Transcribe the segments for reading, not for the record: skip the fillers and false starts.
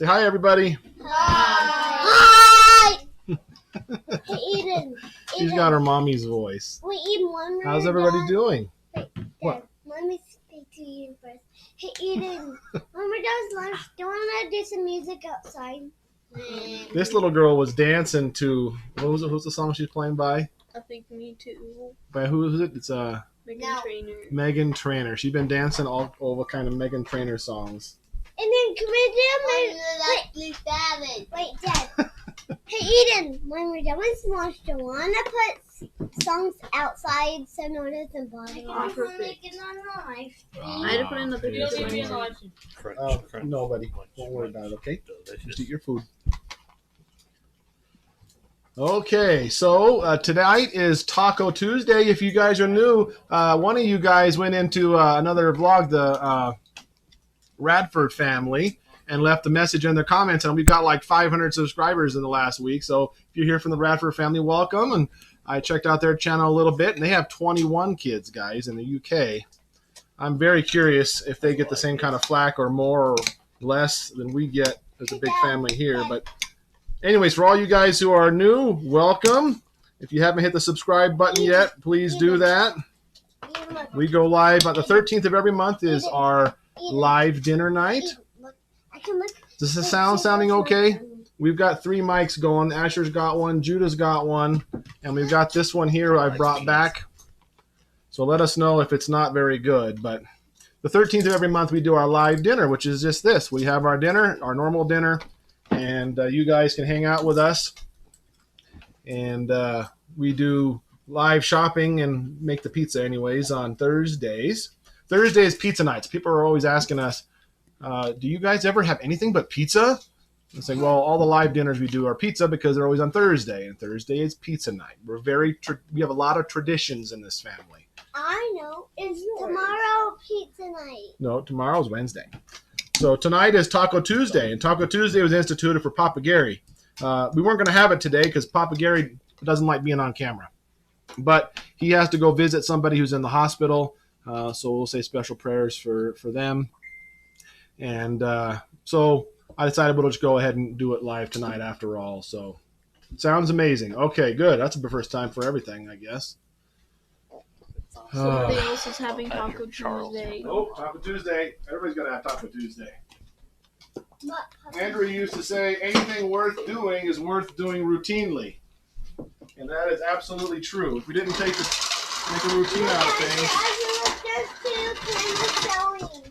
Say hi, everybody. Hi. Hey, Eden. She's got her mommy's voice. Wait, Eden, when we're How's everybody doing? Wait, What? Let me speak to Eden first. Hey, Eden, when we're done lunch, do you want to do some music outside? This little girl was dancing to, who's the song she's playing by? I think me too. By who is it? It's Trainer. Megan Trainer. She's been dancing all the kind of Megan Trainer songs. And then can we do Wait, Dad. Hey, Eden, when we're done with lunch, do you want to put songs outside so no one doesn't bother us? Oh, perfect. I had to put in the picture. No, buddy. Don't worry about it, okay? Just eat your food. Okay, so tonight is Taco Tuesday. If you guys are new, one of you guys went into another vlog, the Radford family, and left a message in their comments, and we've got like 500 subscribers in the last week. So if you're here from the Radford family, welcome. And I checked out their channel a little bit, and they have 21 kids, guys, in the UK. I'm very curious if they get the same kind of flack or more or less than we get as a big family here. But anyways, for all you guys who are new, welcome. If you haven't hit the subscribe button yet, please do that. We go live on the 13th of every month is our live dinner night. Does the sound sounding okay? We've got 3 mics going. Asher's got one, Judah's got one, and we've got this one here I brought back. So let us know if it's not very good. But the 13th of every month we do our live dinner, which is just this. We have our dinner, our normal dinner, and you guys can hang out with us. And we do live shopping and make the pizza anyways on Thursdays. Thursday is pizza nights. People are always asking us, do you guys ever have anything but pizza? It's like, well, all the live dinners we do are pizza because they're always on Thursday, and Thursday is pizza night. We have a lot of traditions in this family. I know. It's tomorrow pizza night. No, tomorrow's Wednesday. So tonight is Taco Tuesday, and Taco Tuesday was instituted for Papa Gary. We weren't going to have it today because Papa Gary doesn't like being on camera. But he has to go visit somebody who's in the hospital, so we'll say special prayers for them. And so I decided we'll just go ahead and do it live tonight after all. So sounds amazing. Okay, good. That's the first time for everything, I guess. Somebody else is having Taco Tuesday. Oh, Taco Tuesday. Everybody's got to have Taco Tuesday. Andrea used to say anything worth doing is worth doing routinely. And that is absolutely true. If we didn't make a routine out of things,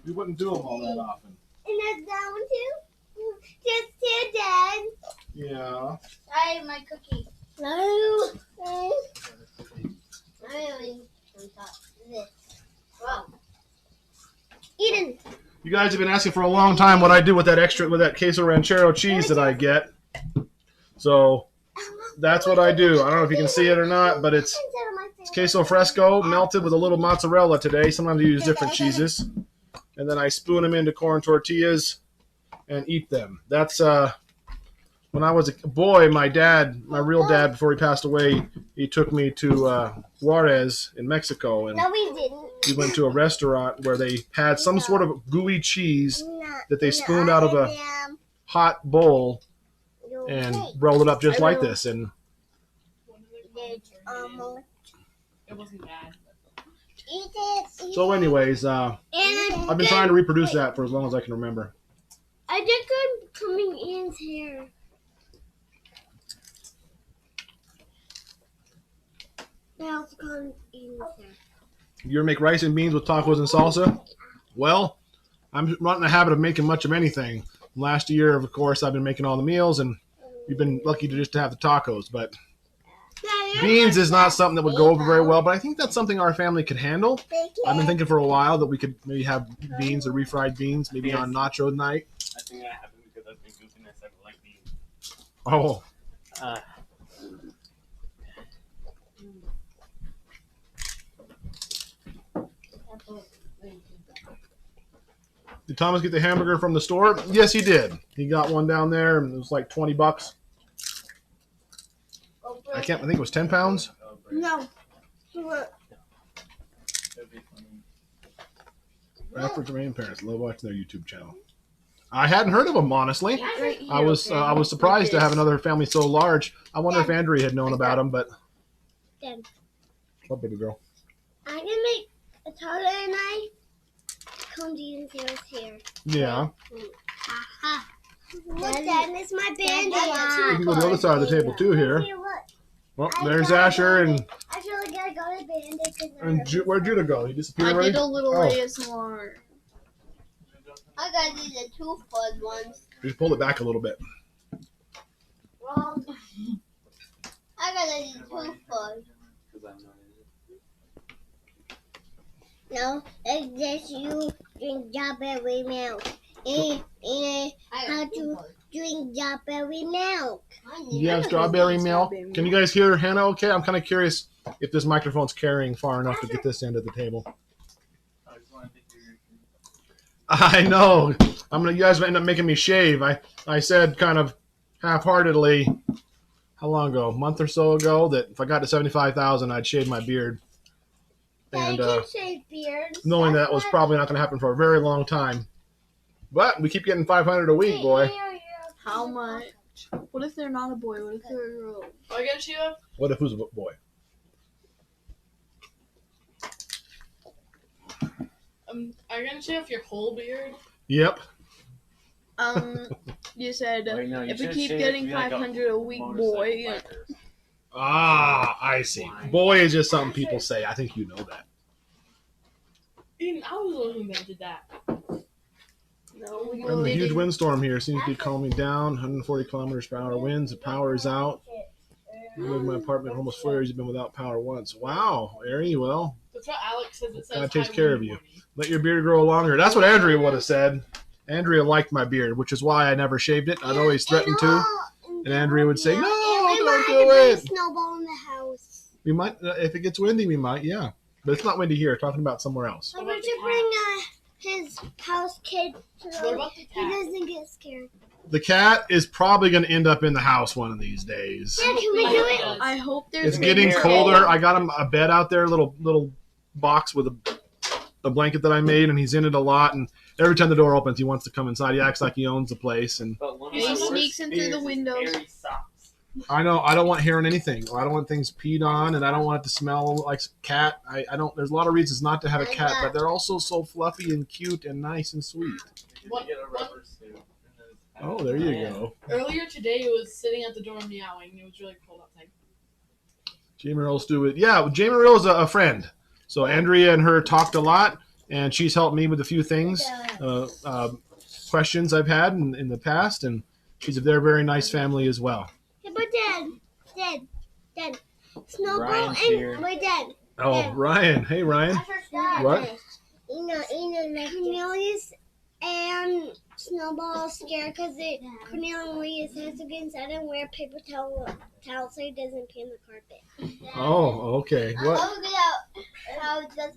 we wouldn't do them all that often. And there's that one too? Just 2, Dad. Yeah. I have my cookie. No. Wow. Eden. You guys have been asking for a long time what I do with that queso ranchero cheese that I get. So that's what I do. I don't know if you can see it or not, but it's queso fresco melted with a little mozzarella today. Sometimes I use different cheeses. And then I spoon them into corn tortillas and eat them. That's when I was a boy, my real dad, before he passed away, he took me to Juarez in Mexico. And no, we didn't. we went to a restaurant where they had some sort of gooey cheese that they spooned out of a hot bowl and rolled it up just like this. And It wasn't bad. so anyways, I've been trying to reproduce that for as long as I can remember. I did good coming in here. Now it's coming in here. You ever make rice and beans with tacos and salsa? Well, I'm not in the habit of making much of anything. Last year, of course, I've been making all the meals, and we've been lucky to just have the tacos. But beans is not something that would go over very well, but I think that's something our family could handle. I've been thinking for a while that we could maybe have beans or refried beans, maybe on nacho night. I think that happened because I've been goofing and I said like beans. Oh. Did Thomas get the hamburger from the store? Yes, he did. He got one down there, and it was like $20. I think it was 10 pounds. No. Radford's Remaining Parents. Love watching their YouTube channel. I hadn't heard of them, honestly. Right here, I was surprised to have another family so large. I wonder if Andrea had known about them, but. Dad. What, baby girl? I can make a toddler and I come to you and zeros here. Yeah. Look, Dad, it's my bandage. You can go to the other side of the table too here. Here, look. Well, there's Asher and I feel like I got a bandage. where'd Judah go? He disappeared I already? did a little Oh. ASMR. I got these two fun ones. Just pull it back a little bit. Wrong. I got these two fun. No, it's just you drink strawberry milk. And how to drink strawberry milk. You have strawberry milk. Can you guys hear Hannah okay? I'm kind of curious if this microphone's carrying far enough to get this end of the table. I know. You guys might end up making me shave. I said kind of half-heartedly, how long ago? A month or so ago, that if I got to 75,000, I'd shave my beard. And shave beards. knowing that was probably not going to happen for a very long time. But we keep getting 500 a week, boy. How much? What if they're not a boy? What if they're a girl? I guess you have. What if who's a boy? I gotta shave your whole beard. Yep. You said Wait, no, you if we should keep shave getting like a 500 a week, motorcycle boy. biker. Ah, I see. Boy is just something people say. I think you know that. Even I was the one who invented that. No, we And the huge windstorm here seems to be calming down. 140 kilometers per hour winds. The power is out. I live in my apartment for almost 4 years. You've been without power once. Wow, Ari, well, That's what Alex says. It says God takes hi care when of you. morning. let your beard grow longer. That's what Andrea would have said. Andrea liked my beard, which is why I never shaved it. I'd always threatened to. And Andrea would say, no, don't do it. Snowball in the house. We might, if it gets windy, we might, yeah. But it's not windy here. Talking about somewhere else. I want to bring his house kid to What about the he cat? doesn't get scared. The cat is probably going to end up in the house one of these days. Yeah, can we do it? I hope there's It's getting babies. colder. I got him a bed out there, little box with a blanket that I made, and he's in it a lot. And every time the door opens, he wants to come inside. He acts like he owns the place. And But one of He my worst sneaks in through the fears is windows. hairy socks. I know I don't want hair on anything. I don't want things peed on, and I don't want it to smell like cat. I don't. There's a lot of reasons not to have a cat, but they're also so fluffy and cute and nice and sweet. You What- get a rubber suit. and then it's Oh, there you go. Earlier today, it was sitting at the door meowing. It was really cold outside. Jamie Earl's do it. Yeah, Jamie Earl's a friend. So Andrea and her talked a lot, and she's helped me with a few things, questions I've had in the past, and they're a very nice family as well. Hey, but Dad, Snowball Ryan's here. and my dad. Oh, Ryan. Hey, Ryan. What? You know, Cornelius and Snowball are scared because Cornelius has to get inside and wear a paper towel so he doesn't pee on the carpet. Oh, okay. What? How does the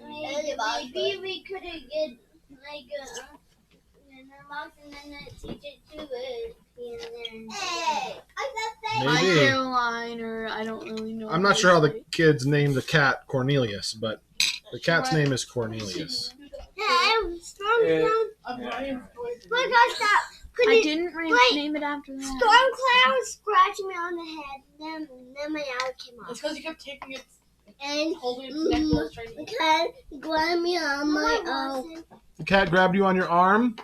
maybe we could get like a box and then teach it to it. Hey, Hi, Maybe. Caroline, or I don't really know. I'm not sure how the kids named the cat Cornelius, but the cat's name is Cornelius. Hey, Storm Yeah. I'm Ryan's boyfriend. Look at that. I didn't Wait. name it after that. Storm Cloud scratched me on the head. Then my eye came It's off. because you kept taking it, And holding its neck while it's trying to eat. because he grabbed me on my arm. The cat grabbed you on your arm?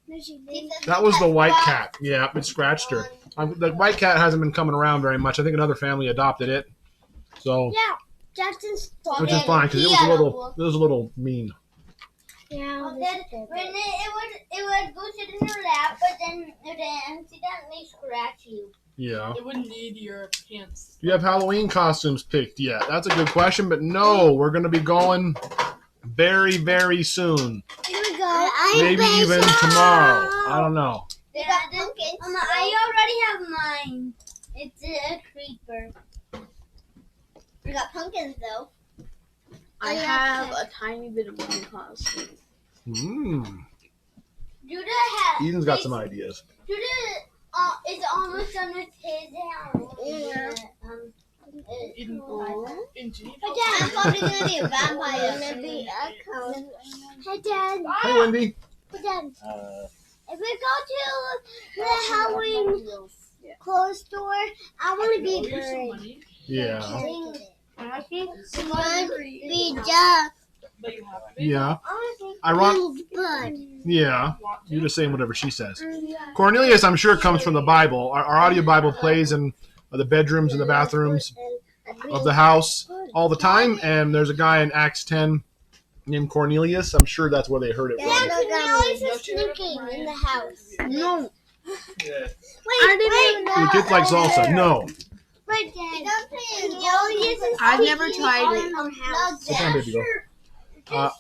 No, she didn't. That was the white cat. Yeah, it scratched her. The white cat hasn't been coming around very much. I think another family adopted it. So, Yeah, Justin stopped which is fine because it was a little mean. Yeah, When it would go sit in your lap, but then it accidentally scratch you. Yeah. It wouldn't need your pants. Do you have Halloween costumes picked yet? That's a good question, but no, we're going to be going very, very soon. Here we go. Maybe even tomorrow. I don't know. They got pumpkins. I already have mine. It's a creeper. We got pumpkins though. I have a tiny bit of one costume. Judah has. Eden's got some ideas. Judah is almost done with his house. Yeah. In Geneva. I'm probably gonna be a vampire. I'm gonna be a cone. Hey, Dad. Hey, Wendy. Hey, Dad. If we go to the Halloween clothes store, I want to be Oh, you're so bird. money. Yeah. I want to be Jeff. But you have to be. Yeah. I Iron- want to be bird. Yeah. Want to. You're just saying whatever she says. Cornelius, I'm sure, comes from the Bible. Our audio Bible plays in the bedrooms and the bathrooms of the house all the time. And there's a guy in Acts 10 named Cornelius. I'm sure that's where they heard it Yeah, from. Cornelius is sneaking in the house. No. Yeah. Wait. The kids like salsa. No. Wait, Dad. Cornelius is I've never sneaking tried in it. our house. Sit down, baby girl.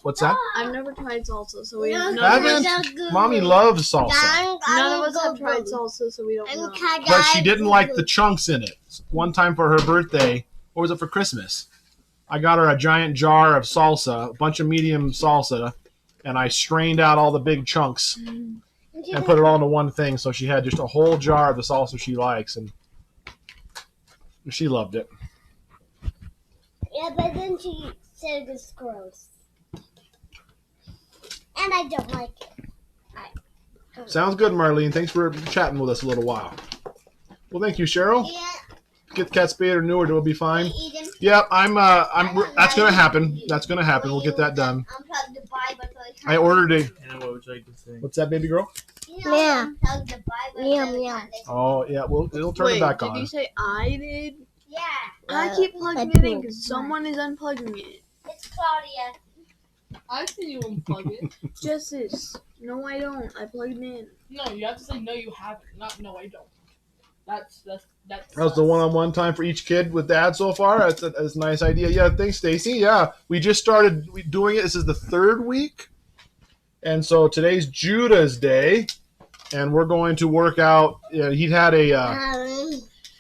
What's that? I've never tried salsa, so we No, none, Haven't? Mommy loves salsa. none of us have tried salsa, so we don't know. But she didn't like the chunks in it. One time for her birthday, or was it for Christmas? I got her a giant jar of salsa, a bunch of medium salsa, and I strained out all the big chunks and put it all into one thing. So she had just a whole jar of the salsa she likes, and she loved it. Yeah, but then she said it's gross. And I don't like it. Sounds good, Marlene. Thanks for chatting with us a little while. Well, thank you, Cheryl. Yeah, Get the cat spayed or neutered, it'll be fine. Eden. Yep, that's gonna happen. That's gonna happen. We'll get that done. Unplug the Bible so it I ordered a. And what would you like to say? What's that, baby girl? Yeah. Unplug the Bible. Meow, so it meow. can't listen. Oh yeah, well it'll turn Wait, it back did on. you say I did? Yeah, I keep plugging it in because someone is unplugging it. it's Claudia. I've seen you unplug it. Justice. No, I don't. I plugged it in. No, you have to say no, you haven't. Not no, I don't. That's. That was the one-on-one time for each kid with Dad so far. That's a nice idea. Yeah, thanks, Stacy. Yeah, we just started doing it. This is the third week, and so today's Judah's day, and we're going to work out. He'd had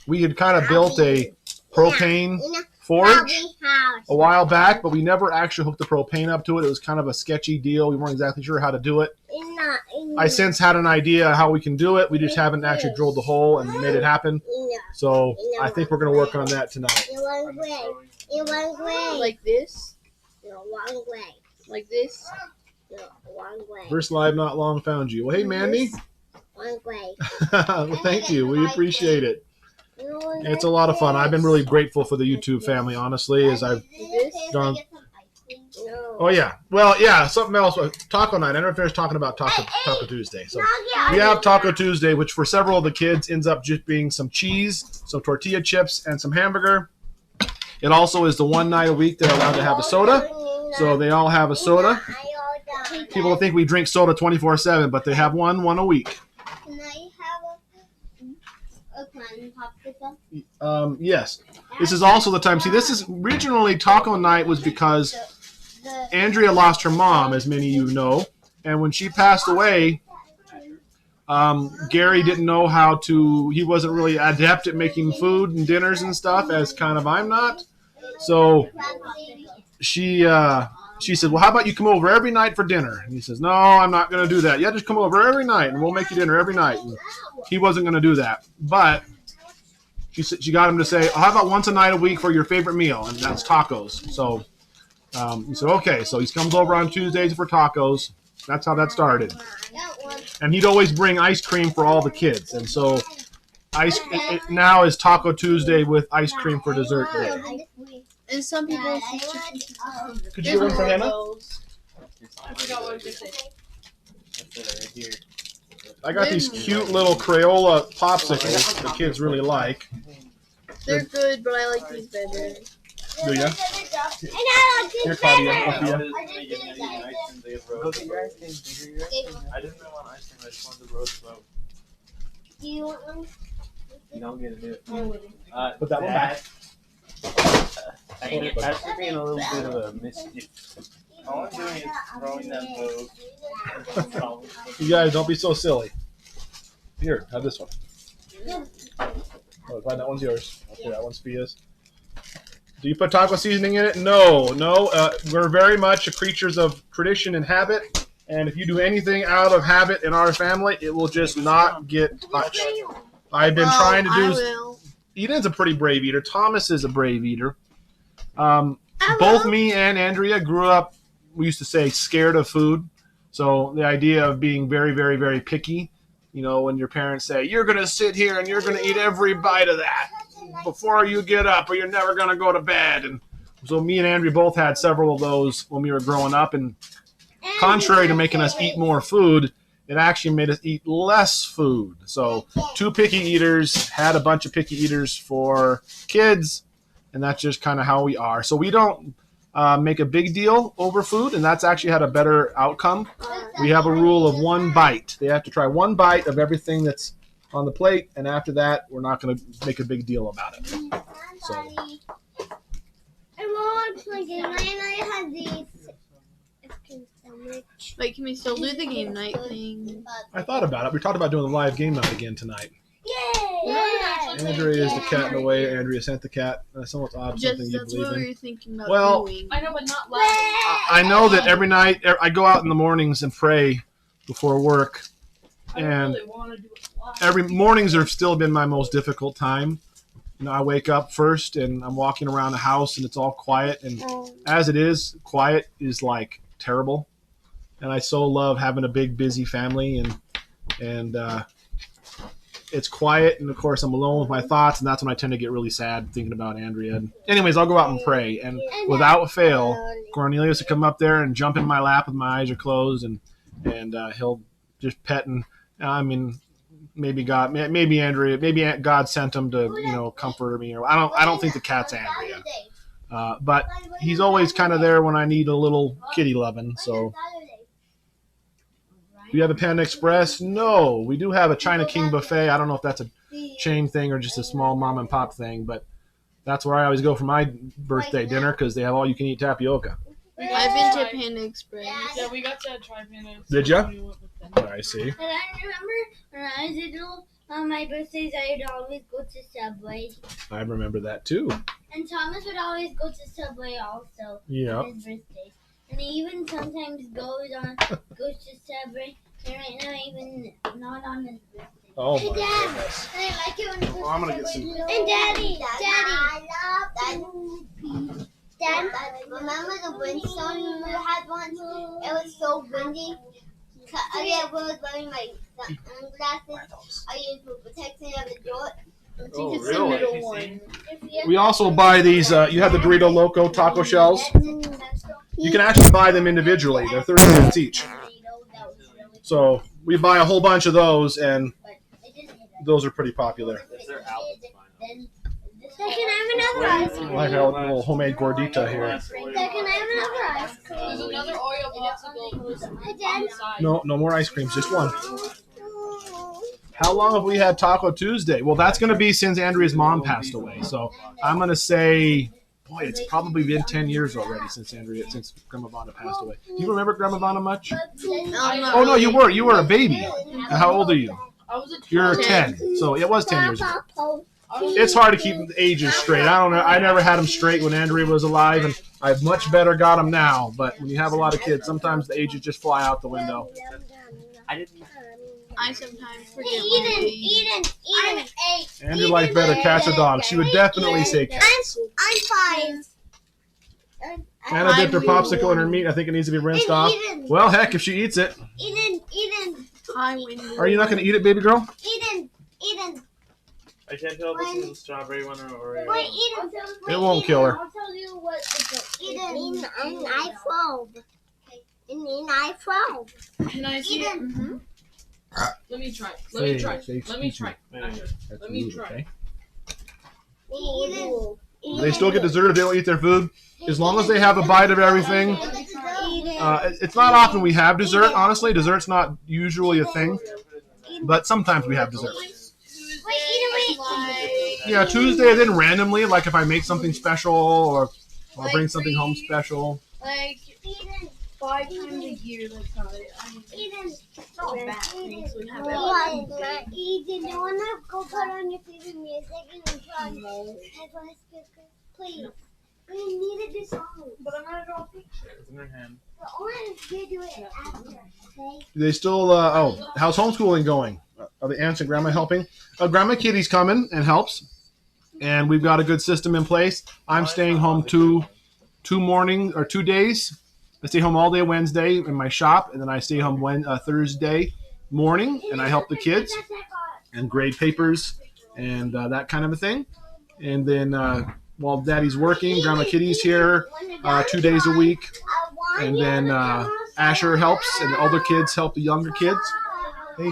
we had kind of built a propane forge a while back, but we never actually hooked the propane up to it. It was kind of a sketchy deal. We weren't exactly sure how to do it. I since had an idea how we can do it. We just haven't actually drilled the hole and made it happen. So I think we're going to work on that tonight. In one way. In one way. Like this? No, one way. Like this? No, one way. First live not long found you. Well, hey, Mandy. One way. Well, thank you. We appreciate it. No, It's a lot of fun. I've been really grateful for the YouTube family, honestly, as I've done. No. Oh, yeah. Well, yeah, something else. Taco night. I never finished talking about Taco Tuesday. So we have Taco Tuesday, which for several of the kids ends up just being some cheese, some tortilla chips, and some hamburger. It also is the one night a week they're allowed to have a soda. So they all have a soda. People think we drink soda 24/7, but they have one a week. Can I have a clan popsicle? Yes. This is also the time. See, this is originally taco night was because Andrea lost her mom, as many of you know. And when she passed away, Gary didn't know how to, he wasn't really adept at making food and dinners and stuff, as kind of I'm not. So she said, well, how about you come over every night for dinner? And he says, no, I'm not going to do that. Yeah, just come over every night and we'll make you dinner every night. And he wasn't going to do that. But she got him to say, how about once a night a week for your favorite meal? And that's tacos. So he said, okay. So he comes over on Tuesdays for tacos. That's how that started. And he'd always bring ice cream for all the kids. And so it now is Taco Tuesday with ice cream for dessert day. And some people Could you get one for Hannah? I forgot what I was going to say. That's it right here. I got these cute little Crayola popsicles the kids really like. They're good, but I like these better. Do ya? And I like Here, this Claudia. better. Sophia. Go get your ice cream, bigger. I didn't really want ice cream, I just wanted the rose boat. Do you want one? You don't get to do it. Put that one back. After being a little bit of a mischief. All I'm doing is throwing that boat. You guys, don't be so silly. Here, have this one. Oh, fine, that one's yours. Okay, that one's Sophia's. Do you put taco seasoning in it? No. We're very much creatures of tradition and habit. And if you do anything out of habit in our family, it will just not get touched. I've been trying to do. I will. Eden's a pretty brave eater. Thomas is a brave eater. Both me and Andrea grew up, we used to say, scared of food. So the idea of being very, very, very picky, you know, when your parents say, you're going to sit here and you're going to eat every bite of that before you get up or you're never going to go to bed. And so me and Andrea both had several of those when we were growing up. And contrary to making us eat more food, it actually made us eat less food. So 2 picky eaters had a bunch of picky eaters for kids, and that's just kind of how we are. So we don't make a big deal over food, and that's actually had a better outcome. We have a rule of 1 bite. They have to try 1 bite of everything that's on the plate, and after that, we're not going to make a big deal about it. So. I have these. Wait, can we still do the game night thing? I thought about it. We talked about doing the live game night again tonight. Yay! Andrea is the cat in the way. Andrea sent the cat. Somewhat odd, Just something you that's believe what we in. were thinking about Well, doing. I know, but not loud. I know that every night I go out in the mornings and pray before work, I don't and really want to do it loud. every mornings have still been my most difficult time. You know, I wake up first and I'm walking around the house and it's all quiet, and as it is, quiet is like terrible. And I so love having a big, busy family, and it's quiet, and of course I'm alone with my thoughts, and that's when I tend to get really sad thinking about Andrea. And anyways, I'll go out and pray, and without fail, Cornelius will come up there and jump in my lap with my eyes are closed, and he'll just pet, and I mean, maybe Andrea, maybe God sent him to comfort me, or I don't think the cat's Andrea, but he's always kind of there when I need a little kitty loving. So. Do you have a Panda Express? No. We do have a China King buffet. I don't know if that's a chain thing or just a small mom and pop thing, but that's where I always go for my birthday dinner because they have all-you-can-eat tapioca. I've been to Panda Express. Yeah, we got to try Panda. Did ya? when we went with them. I see. And I remember when I was little, on my birthdays, I would always go to Subway. I remember that too. And Thomas would always go to Subway also Yeah. on his birthday. And he even sometimes goes to Subway. And right now, even not on his birthday. Oh Hey, my Dad. goodness. And I like it when it goes Well, I'm gonna to get some- Subway. And Daddy. Dad, remember the windstorm we had once? It was so windy. I was wearing my sunglasses. I used for protection of the door. I think Oh, it's really? the middle one. We also buy these. You have the Dorito Loco taco shells. You can actually buy them individually. They're 30 cents each. So we buy a whole bunch of those, and those are pretty popular. If they're out, it's fine. Dad, can I have another ice I cream? like our little homemade gordita here. Dad, can I have another ice cream? There's another Oreo popsicle Hey, on Dad. the side. No more ice creams, just one. How long have we had Taco Tuesday? Well, that's going to be since Andrea's mom passed away. So I'm going to say, boy, it's probably been 10 years already since Grandma Vonda passed away. Do you remember Grandma Vonda much? Oh, no, you were a baby. And how old are you? I was a You're 10. So it was 10 years ago. It's hard to keep the ages straight. I don't know. I never had them straight when Andrea was alive, and I've much better got them now. But when you have a lot of kids, sometimes the ages just fly out the window. I didn't. I sometimes forget Hey, my age. Eden. Andrea likes better cats or dogs. She would definitely say cats. I'm 5. Anna dipped her popsicle in her meat. I think it needs to be rinsed off. Well, heck, if she eats it. Eden. Hi, Wendy. Are you not going to eat it, baby girl? Eden. I can't tell if it's a strawberry one or Oreo. Wait, Eden. It won't kill her. I'll tell you what. Eden. In I-12. In I-12. Can I see it? Eden. Let me try. Let me try. Say Let me try. That's Let me rude, try. okay? Eden. They still get dessert if they don't eat their food. As long as they have a bite of everything. It's not often we have dessert, honestly. Dessert's not usually a thing. But sometimes we have dessert. Yeah, Tuesday, then randomly, like if I make something special or bring something home special. Like 5 times a year, that's not it. I mean, it's not bad things we have every Eden, you want to go put on your favorite music and try? Please. We needed this song. But I'm gonna draw a picture. It's in her hand. But only if you do it after, okay? Do they still, how's homeschooling going? Are the aunts and grandma helping? Grandma Kitty's coming and helps. And we've got a good system in place. I'm staying home 2 days. I stay home all day Wednesday in my shop, and then I stay home Thursday morning, and I help the kids and grade papers and that kind of a thing. And then while Daddy's working, Grandma Kitty's here 2 days a week. And then Asher helps, and the older kids help the younger kids. Hey,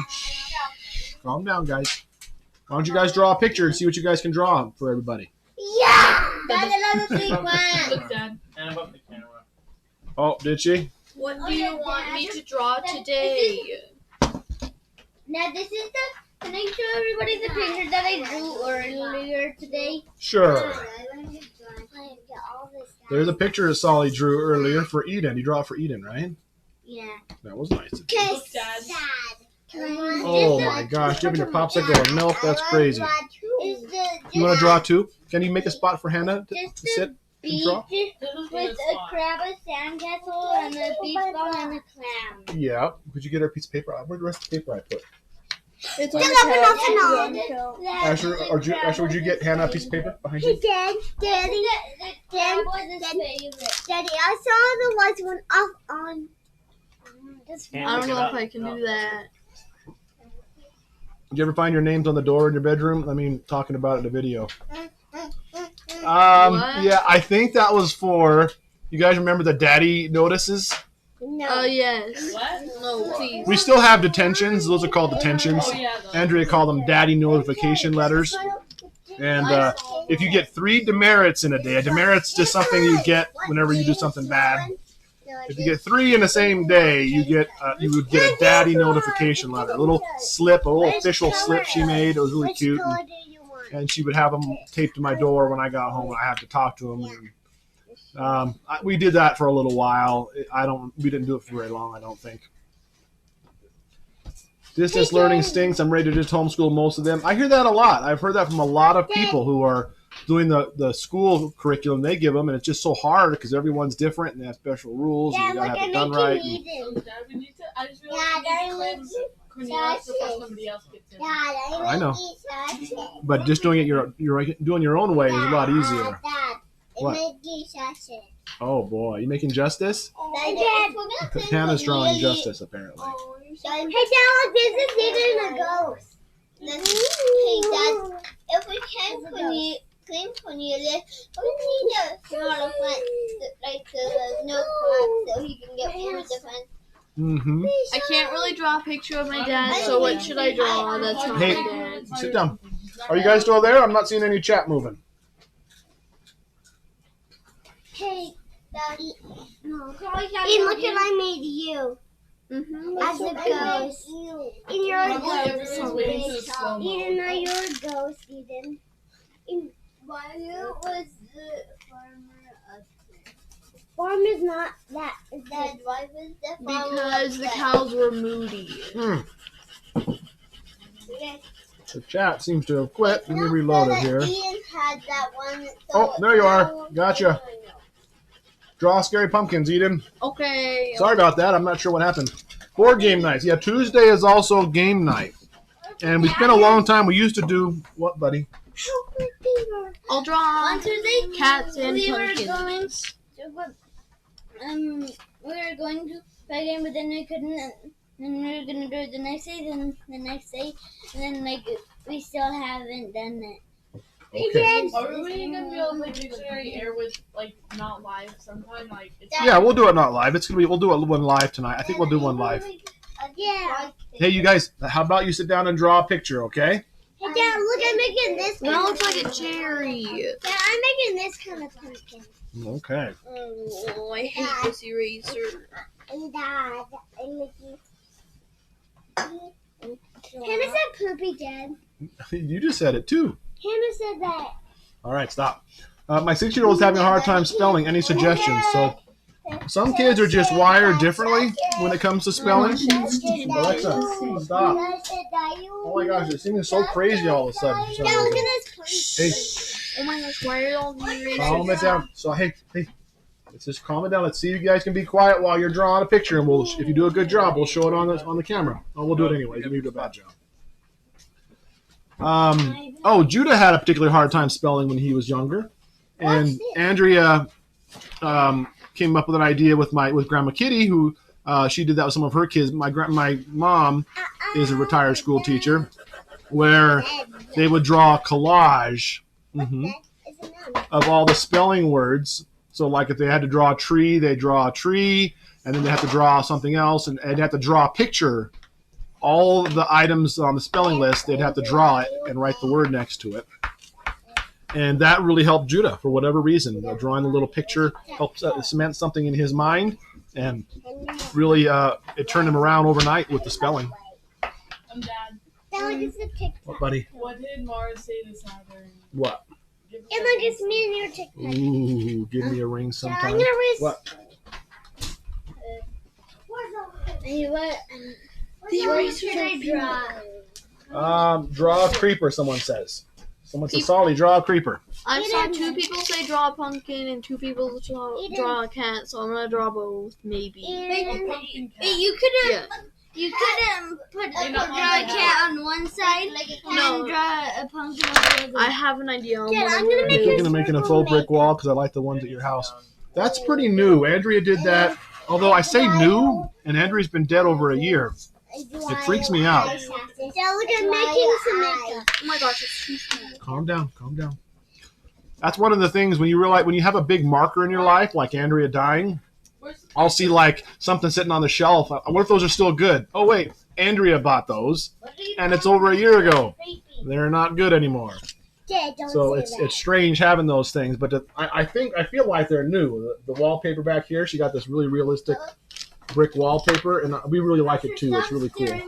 calm down, guys. Why don't you guys draw a picture and see what you guys can draw for everybody? Yeah! That's another sequence. Look, Dad. And above the camera. Oh, did she? What do you want me to draw today? Now this is the. Can I show everybody the picture that I drew earlier today? Sure. There's a picture of Solly drew earlier for Eden. You draw it for Eden, right? Yeah. That was nice. Look, Dad. Oh my gosh, you having your popsicle and milk? That's crazy. You want to draw too? Can you make a spot for Hannah to sit and draw? Beach with a crab, a sandcastle, and a beach ball and a clam. Yeah. Could you get her a piece of paper? Where's the rest of the paper I put? It's Asher, Asher, would you get Hannah a piece of paper behind you? Daddy, I saw the lights went off on. I don't know if I can do that. Did you ever find your names on the door in your bedroom? I mean, talking about it in the video. Yeah, I think that was for. You guys remember the daddy notices? No. Oh, yes. What? No, please. We still have detentions. Those are called detentions. Oh, yeah. Those. Andrea called them daddy notification letters. And if you get 3 demerits in a day, a demerit's just something you get whenever you do something bad. If you get 3 in the same day, you would get a daddy notification letter, a little slip, a little official slip she made. It was really cute, and she would have them taped to my door when I got home, and I have to talk to them. And, we did that for a little while. We didn't do it for very long, I don't think. Distance learning stinks. I'm ready to just homeschool most of them. I hear that a lot. I've heard that from a lot of people who are doing the school curriculum they give them, and it's just so hard because everyone's different and they have special rules and you gotta have it done right. So, Dad, we need to. I just realized we need to cleanse Cornelius before somebody else gets in. I know, but just doing it doing your own way is a lot easier. What? Oh boy, you making Justus? Hannah's drawing Justus apparently. Hey, Dad, look, this is even a ghost. Hey, Dad, if we can clean Cornelius, we need a smaller fence, like the no clock, so he can get over the fence. Mm-hmm. I can't really draw a picture of my dad, so what should I draw that's not Hey. my dad? Sit down. Are you guys still there? I'm not seeing any chat moving. Hey, Daddy. No. Hey, look what I made you. Mm-hmm. As a ghost. And you're a Probably everyone's waiting for the ghost. slow-mo. Eden, now you're a ghost, Eden. Why was the farmer upset? Farmer's not that. Why was the farmer Because the upset? cows were moody. The chat seems to have quit. Let me reload it here. Ian had that one. Oh, there you are. Gotcha. Draw scary pumpkins, Eden. Okay. Sorry about that. I'm not sure what happened. Board game nights. Yeah, Tuesday is also game night. And it's been a long time. We used to do what, buddy? I'll draw On Tuesday, cats and we were pumpkins. we were going to play a game, but then we couldn't. And we were gonna do it the next day, then the next day, and then like we still haven't done it. Okay. Are we gonna be able to play Dictionary Air with like not live sometime? Like it's Yeah, we'll do it not live. We'll do it one live tonight. I think we'll do one live. Yeah. Hey, you guys, how about you sit down and draw a picture, okay? Hey, Dad, look, I'm making this. That looks like a cherry. Dad, I'm making this kind of pumpkin. Okay. Oh, I hate this eraser. And Dad, I'm making. Hannah said poopy, Dad. You just said it too. Hannah said that. All right, stop. My 6-year-old is having a hard time spelling. Any suggestions? So some kids are just wired differently when it comes to spelling. Alexa, stop. Oh my gosh, they're singing so crazy all of a sudden. for some Dad, look reason. at this. Hey, Oh my gosh, why are all the erasers? calm it down. So hey, let's just calm it down. Let's see if you guys can be quiet while you're drawing a picture, and if you do a good job, we'll show it on the camera. Oh, we'll do it anyway. You do a bad job. Judah had a particularly hard time spelling when he was younger, and Andrea came up with an idea with Grandma Kitty, who she did that with some of her kids. My mom is a retired school teacher, where they would draw a collage of all the spelling words. So like if they had to draw a tree, they draw a tree, and then they have to draw something else, and they'd have to draw a picture. All the items on the spelling list, they'd have to draw it and write the word next to it. And that really helped Judah for whatever reason. Drawing a little picture helped cement something in his mind, and really it turned him around overnight with the spelling. Dad, What, buddy? what did Mara say to Saturn? What? Give us And a look, it's me and your TikTok. Ooh, give me a ring I'm sometime. gonna risk. What? And you what? These What racers should I draw? Draw a creeper, someone says. Someone says, Solly, draw a creeper. I saw 2 people say draw a pumpkin and 2 people draw a cat, so I'm gonna draw both, maybe. a pumpkin cat. You could Yeah. You couldn't You're not draw a on cat on one side No. and draw a pumpkin on the other. I have an idea on Dad, what I'm I'm gonna gonna make I'm do. thinking of making a faux brick wall because I like the ones at your house. That's pretty new. Andrea did that. Although I say new, and Andrea's been dead over a year. It freaks me out. Yeah, look, I'm making some makeup. Oh my gosh, it's too small. Calm down, calm down. That's one of the things when you realize when you have a big marker in your life, like Andrea dying, I'll see like something sitting on the shelf. What if those are still good? Oh wait, Andrea bought those, and it's over a year ago. They're not good anymore. Dad, don't So say it's that. strange having those things, but I feel like they're new. The wallpaper back here, she got this really realistic brick wallpaper, and we really like it too. It's really cool. I like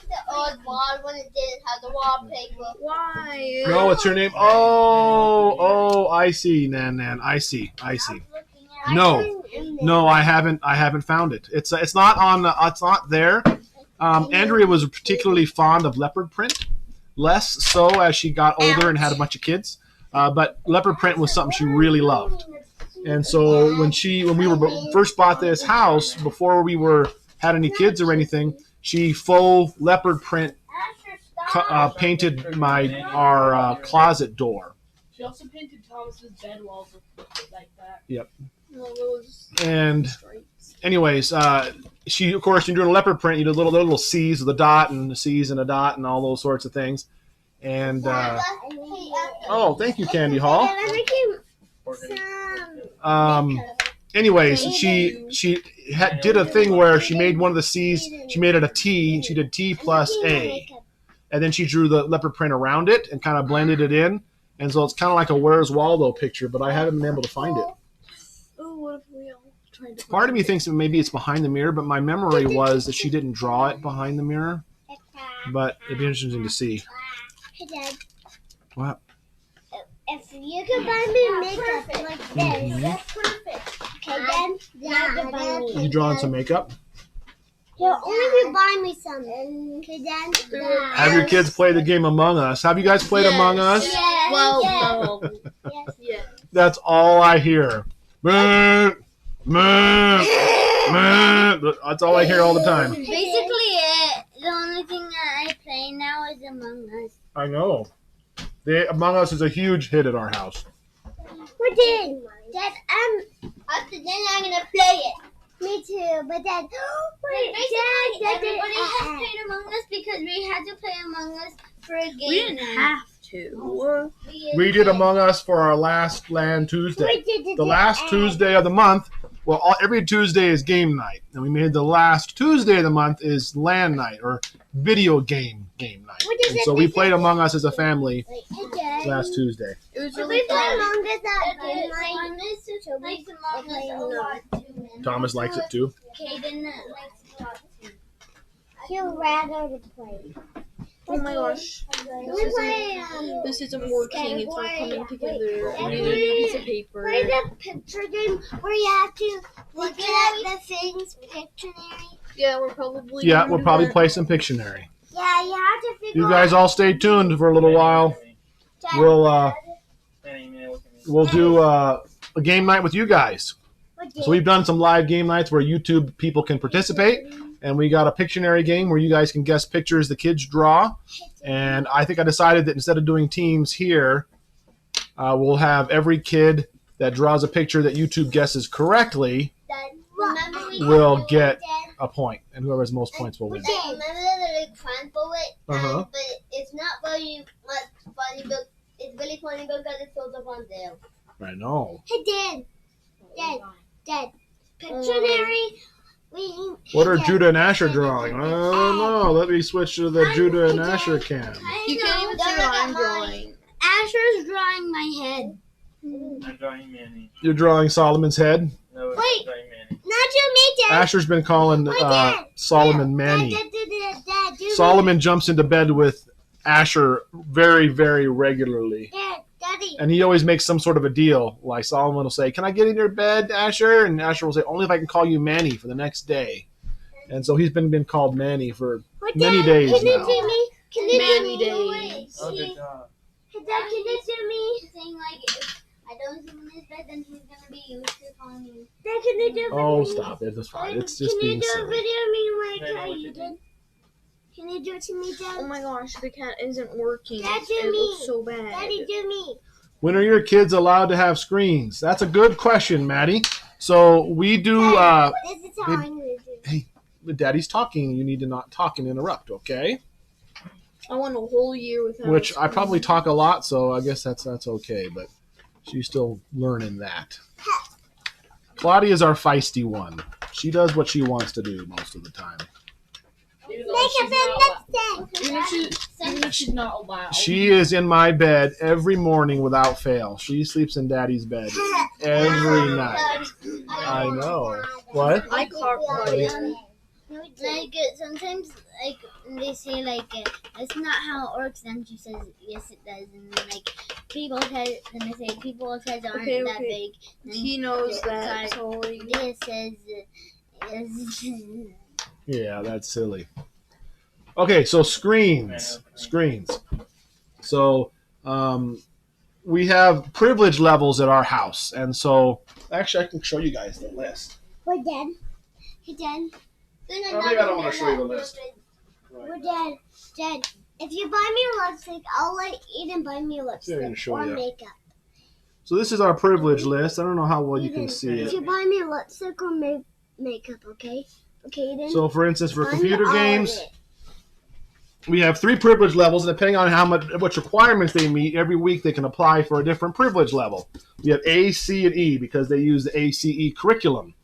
the old wall when it didn't have the wallpaper. Why? No, it's your name. Oh, I see, Nan. I see. No, I haven't found it. It's not on. It's not there. Andrea was particularly fond of leopard print, less so as she got older and had a bunch of kids. But leopard print was something she really loved. And so when we first bought this house, before we had any kids or anything, she faux leopard print painted our closet door. She also painted Thomas's bed walls like that. Well, those And stripes. anyways, she of course, you're doing a leopard print. You do little C's with a dot and C's and a dot and all those sorts of things. And oh, thank you, Candy Hall. I'm making some. Anyways, she did a thing where she made one of the C's. She made it a T. She did T plus A, and then she drew the leopard print around it and kind of blended it in. And so it's kind of like a Where's Waldo picture, but I haven't been able to find it. Oh, what if we all tried to? Part of me thinks that maybe it's behind the mirror, but my memory was that she didn't draw it behind the mirror. But it'd be interesting to see. Hey, Dad. What? If you could buy me makeup like this, Mhm. that's perfect. Okay, then you can buy me. You drawing some makeup? You'll only if you buy me some. Okay, then. Have your kids play the game Among Us? Have you guys played Yes. Among Us? Yes. Well, yes. no. Yes. Yeah. That's all I hear. Meh, meh, meh. That's all I hear all the time. Basically, the only thing that I play now is Among Us. I know. Among Us is a huge hit at our house. We did. Dad, After then, I'm gonna play it. me too. But Dad, wait, Basically, Dad, everybody has Dad, played Among Us because we had to play Among Us for a game. We didn't have to. We did Among Us for our last Land Tuesday. The last Tuesday of the month. Well, every Tuesday is game night, and we made the last Tuesday of the month is land night or video game night. And so we played Among Us as a family last Tuesday. It was We really play fun. Among Us at Like midnight. Among Us a lot too. Thomas likes it too. Caden likes it a lot too. He'd rather to play. Oh my gosh. We play This is a more king. It's not coming together. I need a new piece of paper. play the picture game where you have to look at the things Pictionary. Yeah, we're probably. Yeah, gonna we'll do probably that. play some Pictionary. Yeah, you have to figure You guys all stay tuned for a little while. We'll do a game night with you guys. So we've done some live game nights where YouTube people can participate, and we got a Pictionary game where you guys can guess pictures the kids draw. And I think I decided that instead of doing teams here, we'll have every kid that draws a picture that YouTube guesses correctly Remember we will get a point, and whoever has the most points will win. Remember the crime bullet? Uh-huh. But it's not very much funny, but it's really funny because it shows up on there. I know. Hey, Dad. Pictionary. What are Judah and Asher drawing? I don't know. Let me switch to the Judah and Asher cam. You can't even see what I'm drawing. Asher's drawing my head. I'm drawing Manny. You're drawing Solomon's head? No, Wait. I'm drawing Manny. Not you, me, Dad. Asher's been calling Solomon Manny. Dad, Solomon jumps into bed with Asher very, very regularly. Daddy. And he always makes some sort of a deal. Like Solomon will say, "Can I get in your bed, Asher?" And Asher will say, "Only if I can call you Manny for the next day." And so he's been called Manny for many days Can you now. do me? Can you Many do me? days. Oh, good job. Hey, Dad, can you do me? Saying like, if I don't sleep in his bed, then he's gonna be used to calling me. Dad, can you do a video? Oh, stop it. It's fine. It's just being Can you do a silly. video of me like Maybe how what you you did? Can you do it to me, Oh Dad? my gosh, the cat isn't working. Dad, do It me. looks so bad. Daddy, do me. When are your kids allowed to have screens? That's a good question, Maddie. So we do. This is how they- I'm gonna do it. Daddy's talking. You need to not talk and interrupt, okay? I went a whole year without. Which I probably talk a lot, so I guess that's okay. But she's still learning that. Claudia is our feisty one. She does what she wants to do most of the time. Even if she's not allowed. She is in my bed every morning without fail. She sleeps in Daddy's bed every night. I know. What? I caught Claudia. Like sometimes, like they say, like it's not how it works. Then she says, yes, it does. And then like people says, and they say people says aren't Okay, that okay. big. And He knows that. So This says, yes. Yeah, that's silly. Okay, so screens. So we have privilege levels at our house. And so, actually, I can show you guys the list. We're dead. Hey, Dad. Oh, maybe I don't want to show you the list. We're dead. Dad, if you buy me a lipstick, I'll let Eden buy me a Yeah, I'm lipstick gonna show or you. makeup. So this is our privilege list. I don't know how well you can see If it. you buy me a lipstick or makeup, okay? Okay, Eden. So, for instance, for Buy computer me all of games, it. we have 3 privilege levels, and depending on which requirements they meet, every week they can apply for a different privilege level. We have A, C, and E because they use the ACE curriculum.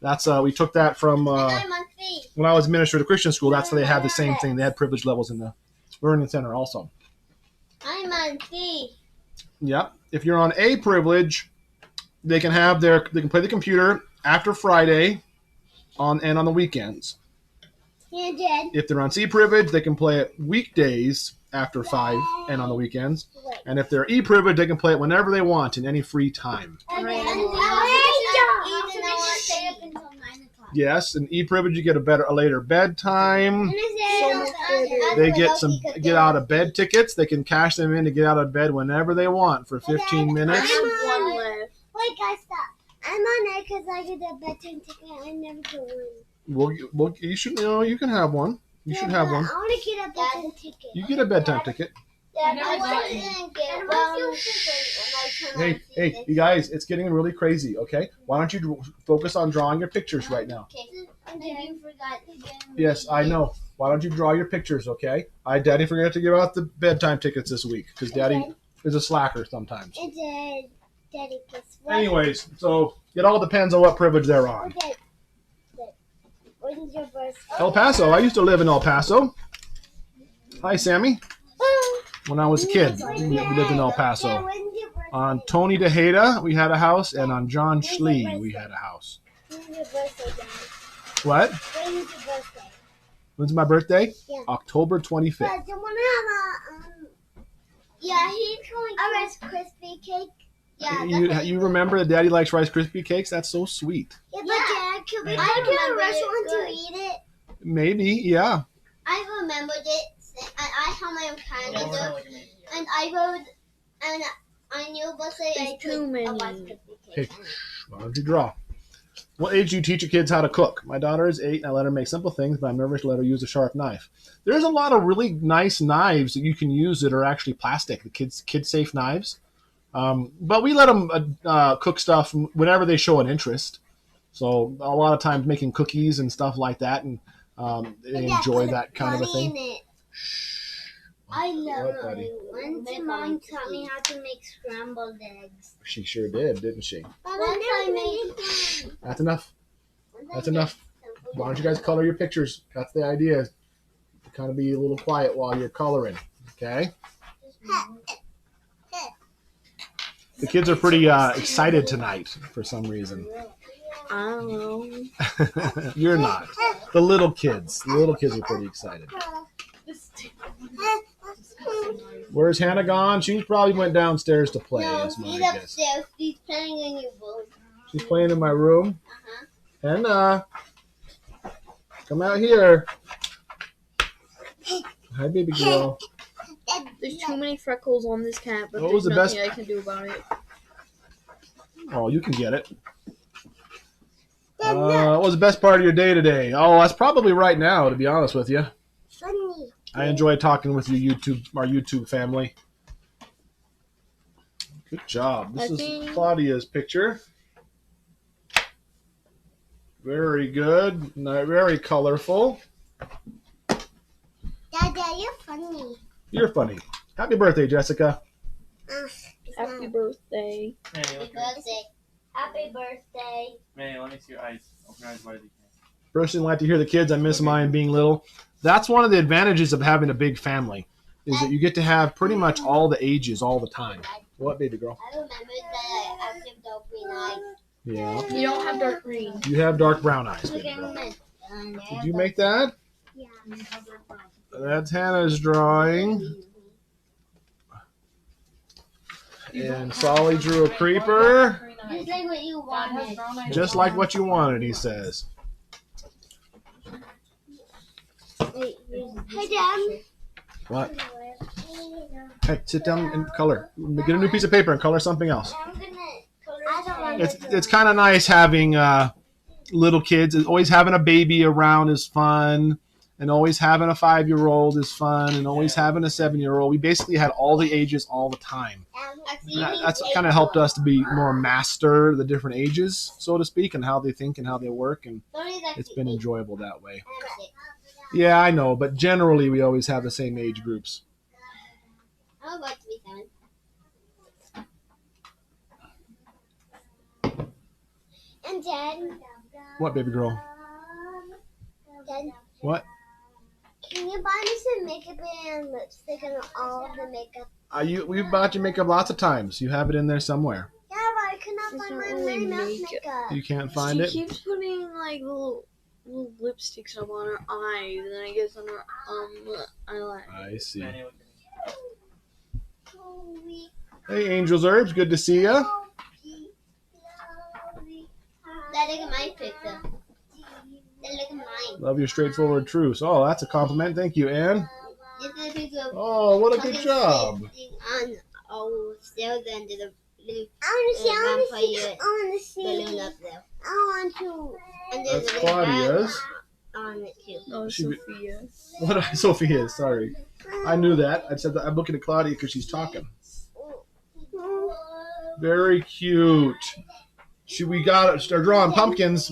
That's we took that from I'm on feet. when I was minister at a Christian school. That's how they had the same thing. They had privilege levels in the learning center also. I'm on feet. Yep. If you're on A privilege, they can play the computer after Friday on the weekends. Yeah, Dad. If they're on C privilege, they can play it weekdays after 5 and on the weekends. And if they're E privilege, they can play it whenever they want in any free time. Yes, and E privilege you get a later bedtime. They get out of bed tickets. They can cash them in to get out of bed whenever they want for 15 I minutes. have one left. Wait, guys, stop. I'm on it because I get a bedtime ticket. I never get one. Well, you should you can have one. You should have one. I want to get a bedtime ticket. You get a bedtime ticket. Yeah, never I got didn't get one. Hey, you guys, it's getting really crazy. Okay, why don't you focus on drawing your pictures right now? You forgot to get Yes, I know. Why don't you draw your pictures? Okay, Daddy forgot to give out the bedtime tickets this week because Daddy is a slacker sometimes. It's a Daddy kiss. What? Anyways, so it all depends on what privilege they're on. Okay. When's your birthday? El Paso. I used to live in El Paso. Hi, Sammy. When I was a kid, we lived in El Paso. When's your birthday? On Tony DeHeda, we had a house, and on John Schlee, we had a house. When's your birthday, Dad? What? When's your birthday? When's my birthday? Yeah. October 25th. Dad, do you want to have Yeah, he's going a Rice Krispie cake? Yeah, You remember that Daddy likes Rice Krispie cakes? That's so sweet. Yeah, but Yeah. Dad, could we go I to a remember it restaurant to good. eat it? Maybe, yeah. I remembered it, and I had my own Don't calendar, look at me. and I wrote, and I knew what say I There's too many. a Rice Krispie Hey, cake. why don't you draw? What age do you teach your kids how to cook? My daughter is 8, and I let her make simple things, but I'm nervous to let her use a sharp knife. There's a lot of really nice knives that you can use that are actually plastic, the kid-safe knives. But we let them cook stuff whenever they show an interest. So a lot of times making cookies and stuff like that, and they enjoy that kind of a thing. I love What, buddy? it. Once Mom taught me how to make scrambled eggs. She sure did, didn't she? Once I made That's enough. That's enough. Why don't you guys color your pictures? That's the idea. To kind of be a little quiet while you're coloring. Okay? The kids are pretty excited tonight for some reason. I don't know. You're not. The little kids. The little kids are pretty excited. Where's Hannah gone? She probably went downstairs to play. No, Is my she's guess. upstairs. She's playing in your room. She's playing in my room. Uh-huh. Hannah, come out here. Hi, baby girl. There's too many freckles on this cat, but What was there's the nothing best- I can do about it. Oh, you can get it. What was the best part of your day today? Oh, that's probably right now, to be honest with you. Funny. I enjoy talking with you, our YouTube family. Good job. This I is think- Claudia's picture. Very good. Very colorful. Dada, you're funny. You're funny. Happy birthday, Jessica. Happy birthday. Manny, Happy look at birthday. Happy birthday. Manny, let me see your eyes. Open your eyes wide as you can. Personally, like to hear the kids. I miss mine being little. That's one of the advantages of having a big family, is that you get to have pretty much all the ages all the time. What, baby girl? I remember that I kept opening eyes. Yeah. You don't have dark green. You have dark brown eyes, Look baby at girl. this. Did you make that? Yeah. That's Hannah's drawing. And Solly drew a creeper. Just like what you wanted. Just like what you wanted, he says. Wait, Hey, Dad. What? Hey, sit down and color. Get a new piece of paper and color something else. I'm gonna color I don't want It's kind of nice having little kids. Always having a baby around is fun. And always having a 5-year-old is fun. And always having a 7-year-old. We basically had all the ages all the time. That's kind of helped us to be more master the different ages, so to speak, and how they think and how they work. And it's been enjoyable that way. Yeah, I know. But generally, we always have the same age groups. I would like to be 7. And Dad. What, baby girl? Dad. What? Can you buy me some makeup and lipstick and all of the makeup? We've bought you makeup lots of times. You have it in there somewhere. Yeah, but I cannot It's find not my really Minnie Mouse makeup. makeup. You can't find She it? keeps putting like little lipsticks up on her eyes, and then I guess on her eyelash. I see. Manny, look at me. Hey, Angel's Herbs. Good to see ya. Dad, look at my picture. Dad, look at mine. Love your straightforward truths. Oh, that's a compliment. Thank you, Anne. This is a picture of Oh, what a good job. on stairs under the blue I want to see. balloon up there. I want to. And there's That's a little Claudia's. bag on it too. Oh, She- Sophia. What? Sophia, sorry. I knew that. I said that. I'm looking at Claudia because she's talking. Very cute. We are drawing pumpkins.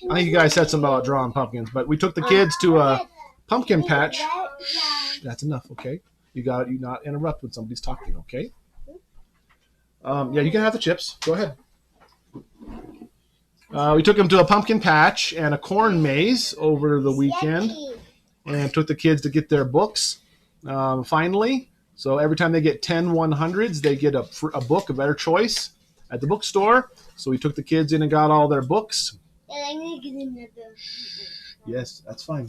I think you guys said something about drawing pumpkins, but we took the kids to a pumpkin patch. Shh, that's enough, okay? You not interrupt when somebody's talking, okay? Yeah, you can have the chips. Go ahead. We took them to a pumpkin patch and a corn maze over the weekend, and took the kids to get their books. Finally, so every time they get 10 100s, they get a book of their choice at the bookstore. So we took the kids in and got all their books. Dad, I'm gonna get another. Yes, that's fine.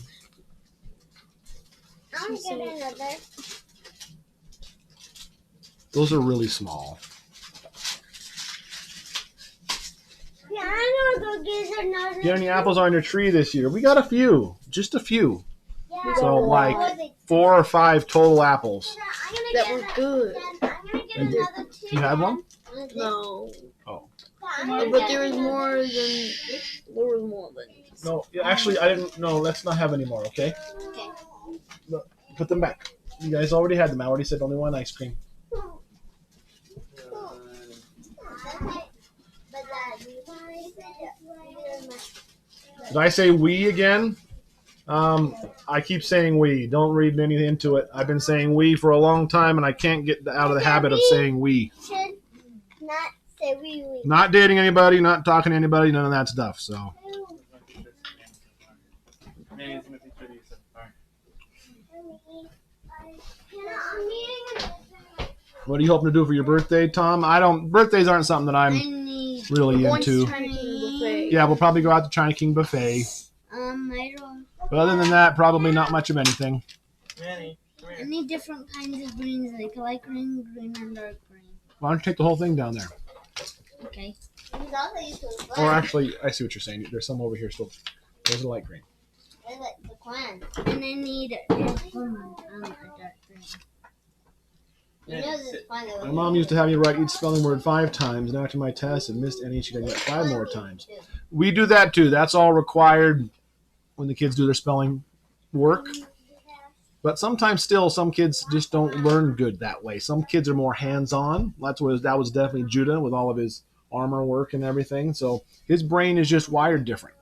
I want to get another. Those are really small. Yeah, I want to go get another. Get any apples on your tree this year? We got a few, just a few. Yeah. So like 4 or 5 total apples. I'm gonna That get were good. I'm gonna get And another 2. You had one? No. Oh. But there was more than. No, yeah, actually, I didn't. No, let's not have any more, okay? Okay. Look, put them back. You guys already had them. I already said only one ice cream. Did I say we again? I keep saying we. Don't read anything into it. I've been saying we for a long time, and I can't get out of the habit of saying we. Should not say we. Not dating anybody, not talking to anybody, none of that stuff. So. What are you hoping to do for your birthday, Tom? Birthdays aren't something that I'm really into. Yeah, we'll probably go out to China King Buffet. I don't. But other than that, probably not much of anything. I need different kinds of greens, like light green, green, and dark green. Why don't you take the whole thing down there? Okay. Or actually, I see what you're saying. There's some over here still. There's a light green. And I need a dark green. My mom used to have me write each spelling word 5 times, and after my test and missed any, she got it 5 more times. We do that too. That's all required when the kids do their spelling work. But sometimes still, some kids just don't learn good that way. Some kids are more hands-on. That was definitely Judah with all of his armor work and everything. So his brain is just wired different.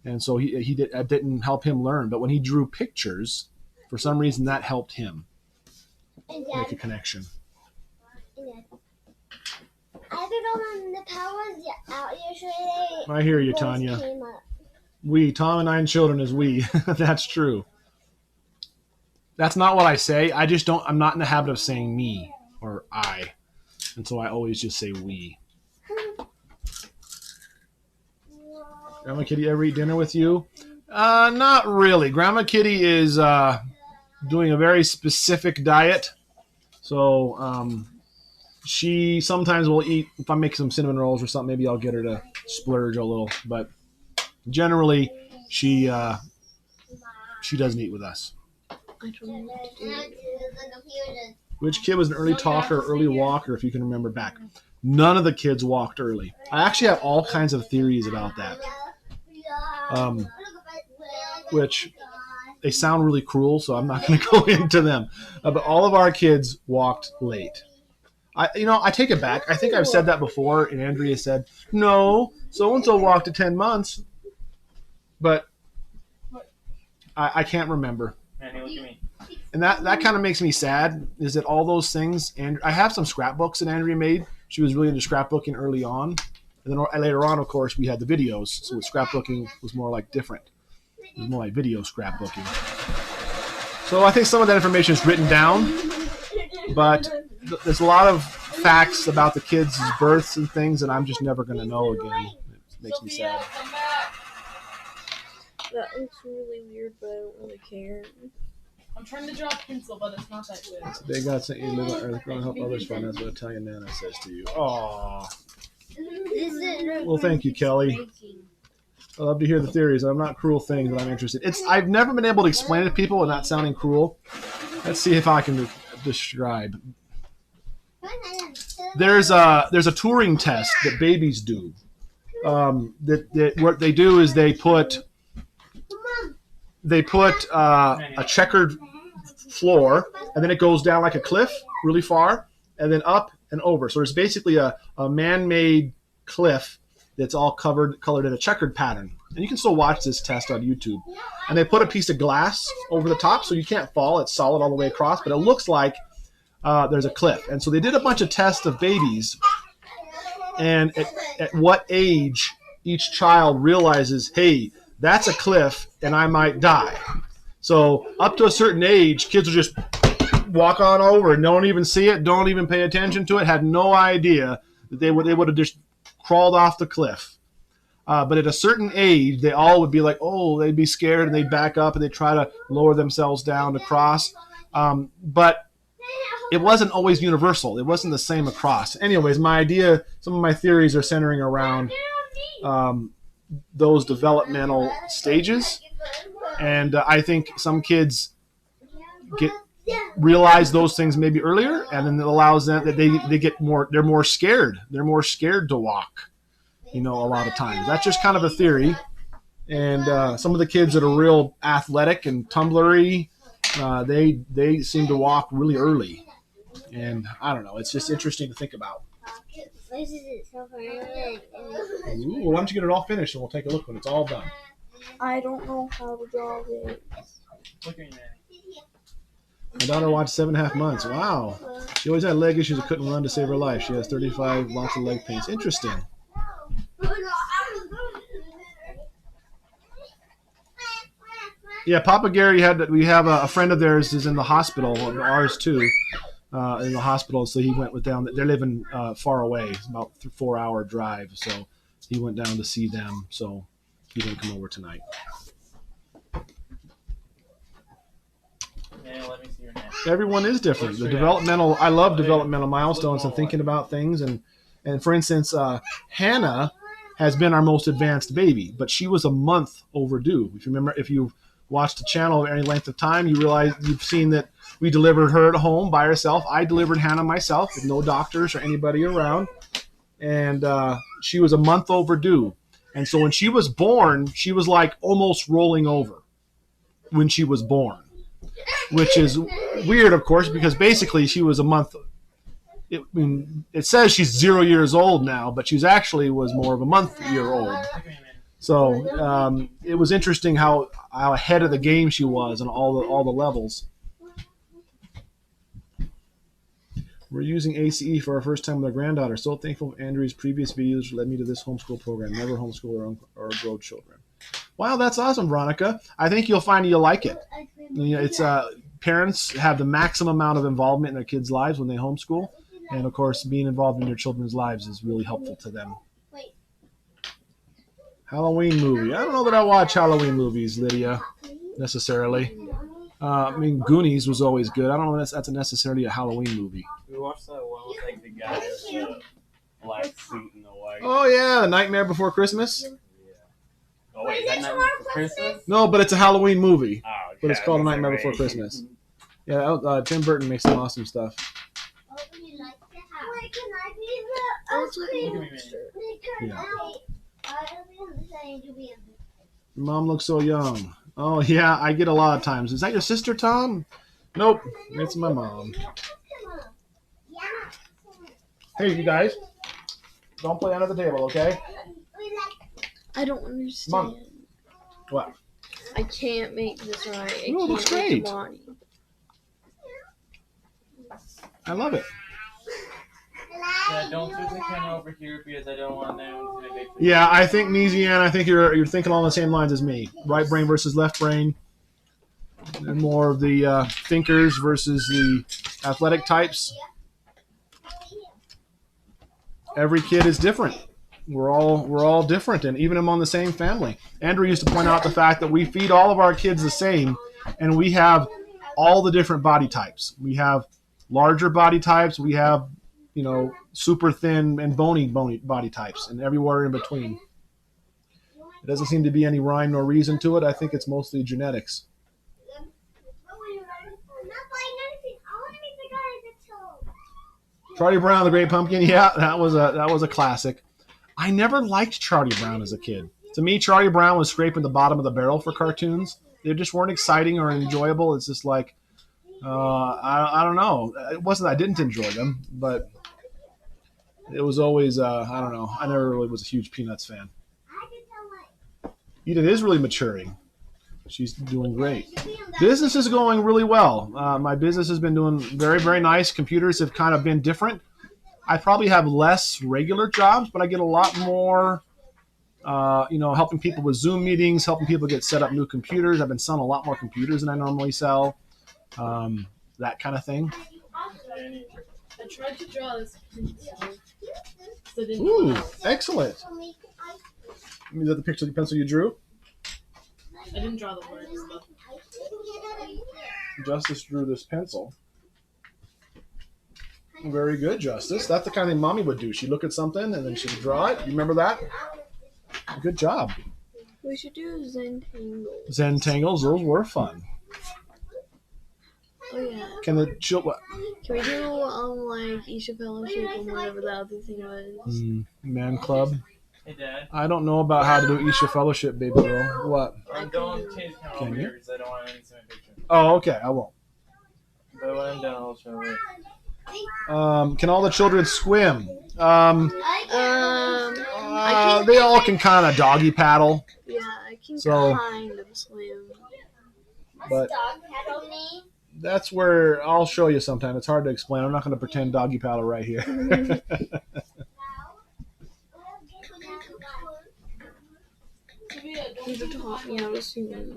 And so it didn't help him learn. But when he drew pictures, for some reason that helped him make a connection. I don't know when the power was out yesterday. I hear you, Tanya. Tom and 9 children is we. That's true. That's not what I say. I'm not in the habit of saying me or I. And so I always just say we. Grandma Kitty ever eat dinner with you? Not really. Grandma Kitty is doing a very specific diet. So she sometimes will eat, if I make some cinnamon rolls or something, maybe I'll get her to splurge a little. But generally, she doesn't eat with us. Which kid was an early talker or early walker, if you can remember back? None of the kids walked early. I actually have all kinds of theories about that. Which they sound really cruel, so I'm not going to go into them. But all of our kids walked late. I take it back. I think I've said that before, and Andrea said, no, so-and-so walked at 10 months. But I can't remember. And that kind of makes me sad, is that all those things, and I have some scrapbooks that Andrea made. She was really into scrapbooking early on. And then later on, of course, we had the videos. So scrapbooking was more like different. It was more like video scrapbooking. So I think some of that information is written down. But there's a lot of facts about the kids' births and things that I'm just never going to know again. It makes me sad. That looks really weird, but I don't really care. I'm trying to draw a pencil, but it's not that good. Today God sent you to live on earth, grow and help others find. That's what Italian Nana says to you. Aww. Well, thank you, Kelly. I love to hear the theories. I'm not cruel things, but I'm interested. I've never been able to explain it to people without sounding cruel. Let's see if I can describe. There's a Turing test that babies do. What they do is they put a checkered floor, and then it goes down like a cliff really far, and then up and over. So there's basically a man-made cliff that's all colored in a checkered pattern. And you can still watch this test on YouTube. And they put a piece of glass over the top so you can't fall. It's solid all the way across, but it looks like there's a cliff. And so they did a bunch of tests of babies, and at what age each child realizes, hey, that's a cliff and I might die. So up to a certain age, kids will just walk on over and don't even see it, don't even pay attention to it, had no idea that they would have just crawled off the cliff. But at a certain age, they all would be like, oh, they'd be scared and they'd back up and they'd try to lower themselves down to cross. But it wasn't always universal. It wasn't the same across. Anyways, some of my theories are centering around those developmental stages. And I think some kids realize those things maybe earlier, and then it allows them that they're more scared. They're more scared to walk, a lot of times. That's just kind of a theory. And some of the kids that are real athletic and tumblery, they seem to walk really early. And I don't know. It's just interesting to think about. This is it so far. Ooh, well, why don't you get it all finished and we'll take a look when it's all done. I don't know how to draw this. Look at me, man. My daughter watched 7.5 months. Wow. She always had leg issues and couldn't run to save her life. She has 35, lots of leg pains. Interesting. Yeah, Papa Gary we have a friend of theirs is in the hospital, ours too, in the hospital. So he went down. They're living far away. It's about a 4-hour drive. So he went down to see them. So he didn't come over tonight. Yeah, let me see your hand. Everyone is different. The developmental. I love developmental milestones and thinking about things. And for instance, Hannah has been our most advanced baby, but she was a month overdue. If you remember, if you watched the channel any length of time, you realize you've seen that we delivered her at home by herself. I delivered Hannah myself with no doctors or anybody around, and she was a month overdue. And so when she was born, she was like almost rolling over when she was born, which is weird, of course, because basically she was a month. It says she's 0 years old now, but she's actually was more of a month-year old. So it was interesting how ahead of the game she was on all the levels. We're using ACE for our first time with our granddaughter. So thankful for Andrea's previous videos led me to this homeschool program. Never homeschool or grow children. Wow, that's awesome, Veronica. I think you'll find you'll like it. You know, it's parents have the maximum amount of involvement in their kids' lives when they homeschool. And, of course, being involved in your children's lives is really helpful to them. Halloween movie. I don't know that I watch Halloween movies, Lydia, necessarily. I mean, Goonies was always good. I don't know if that's necessarily a Halloween movie. We watched that one with like the guy in the black suit and the white. Oh, yeah, The Nightmare Before Christmas. Yeah. Oh, wait, is that Nightmare Before Christmas? No, but it's a Halloween movie. Oh, okay. But it's called A Nightmare Before Christmas. Yeah, Tim Burton makes some awesome stuff. Yeah. Your mom looks so young. Oh, yeah, I get a lot of times. Is that your sister, Tom? Nope, it's my mom. Hey, you guys. Don't play under the table, okay? I don't understand. Mom. What? I can't make this right. No, it looks great. I love it. Yeah, don't do the camera over here because I don't want them to make. Yeah, I think Nizian, I think you're thinking along the same lines as me. Right brain versus left brain. And more of the thinkers versus the athletic types. Every kid is different. We're all different, and even among the same family. Andrew used to point out the fact that we feed all of our kids the same, and we have all the different body types. We have larger body types. We have, super thin and bony body types, and everywhere in between. It doesn't seem to be any rhyme nor reason to it. I think it's mostly genetics. Charlie Brown, the Great Pumpkin. Yeah, that was a classic. I never liked Charlie Brown as a kid. To me, Charlie Brown was scraping the bottom of the barrel for cartoons. They just weren't exciting or enjoyable. It's just like, I don't know. It wasn't that I didn't enjoy them, but it was always, I don't know. I never really was a huge Peanuts fan. Edith is really maturing. She's doing great. Business is going really well. My business has been doing very, very nice. Computers have kind of been different. I probably have less regular jobs, but I get a lot more, helping people with Zoom meetings, helping people get set up new computers. I've been selling a lot more computers than I normally sell, that kind of thing. I tried to draw this. Ooh, excellent. Is that the picture of the pencil you drew? I didn't draw the words, but Justus drew this pencil. Very good, Justus. That's the kind of thing Mommy would do. She'd look at something and then she'd draw it. You remember that? Good job. We should do Zentangles. Zentangles, those were fun. Oh yeah. Can we do like Isha Fellowship and whatever the other thing was? Man Club. Hey, Dad. I don't know about how to do Isha Fellowship, baby girl. What? Don't change the camera Can over you? here because I don't want anyone to see my picture. Oh, okay. I won't. But when I'm done, I'll show it. Can all the children swim? I They all can kind of doggy paddle. Yeah, I can So- kind of swim. But Dog paddle me. that's where I'll show you sometime. It's hard to explain. I'm not going to pretend doggy paddle right here. Sophia, don't He's taught me how to swim.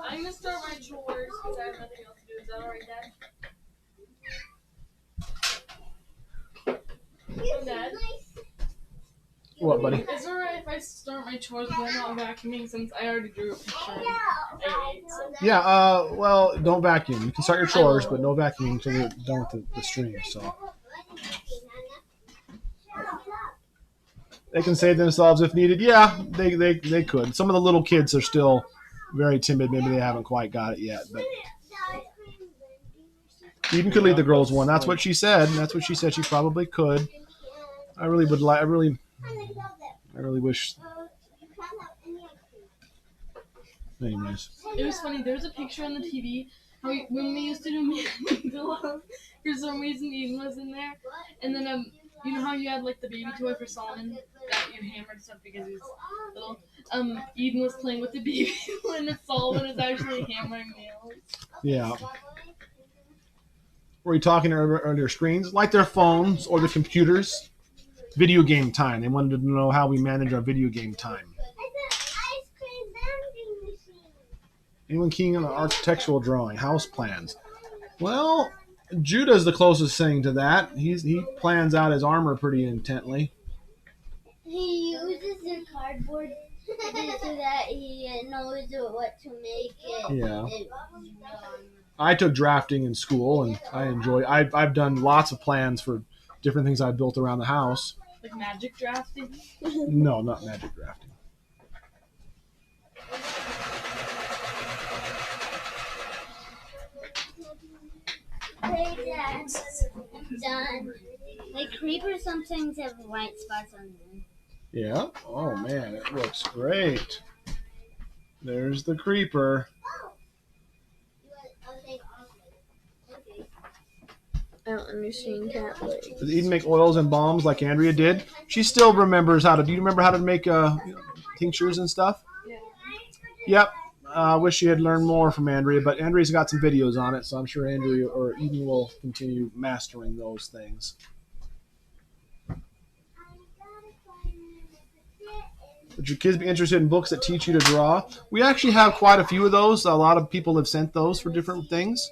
I'm gonna start my chores because I have nothing else to do. Is that alright, Dad? Dad? What, buddy? Is it alright if I start my chores when I'm not vacuuming since I already drew a picture? And I ate some? Yeah, well, don't vacuum. You can start your chores, but no vacuuming until you're done with the stream. So they can save themselves if needed. Yeah, they could. Some of the little kids are still very timid. Maybe they haven't quite got it yet. But Eden could lead the girls one. That's what she said. That's what she said. She probably could. I really would like. I really wish. Anyways. It was funny. There was a picture on the TV how when we used to do Meadow, for some reason Eden was in there, and then you know how you had like the baby toy for Solomon that you hammered stuff because he was little. Eden was playing with the baby when Solomon is actually hammering nails. Yeah. Were you talking on their screens, like their phones or the computers? Video game time. They wanted to know how we manage our video game time. Anyone keen on architectural drawing, house plans? Well, Judah's the closest thing to that. He plans out his armor pretty intently. He uses the cardboard so that he knows what to make it. Yeah. I took drafting in school, and I enjoy. I've done lots of plans for different things I built around the house. Like magic drafting. No, not magic drafting. Hey, Dad. Done. Like creepers sometimes have white spots on them. Yeah. Oh man, it looks great. There's the creeper. I don't understand cat legs. Does Eden make oils and balms like Andrea did? She still remembers how to. Do you remember how to make tinctures and stuff? Yeah. Yep. I wish she had learned more from Andrea, but Andrea's got some videos on it, so I'm sure Andrea or Eden will continue mastering those things. Would your kids be interested in books that teach you to draw? We actually have quite a few of those. A lot of people have sent those for different things.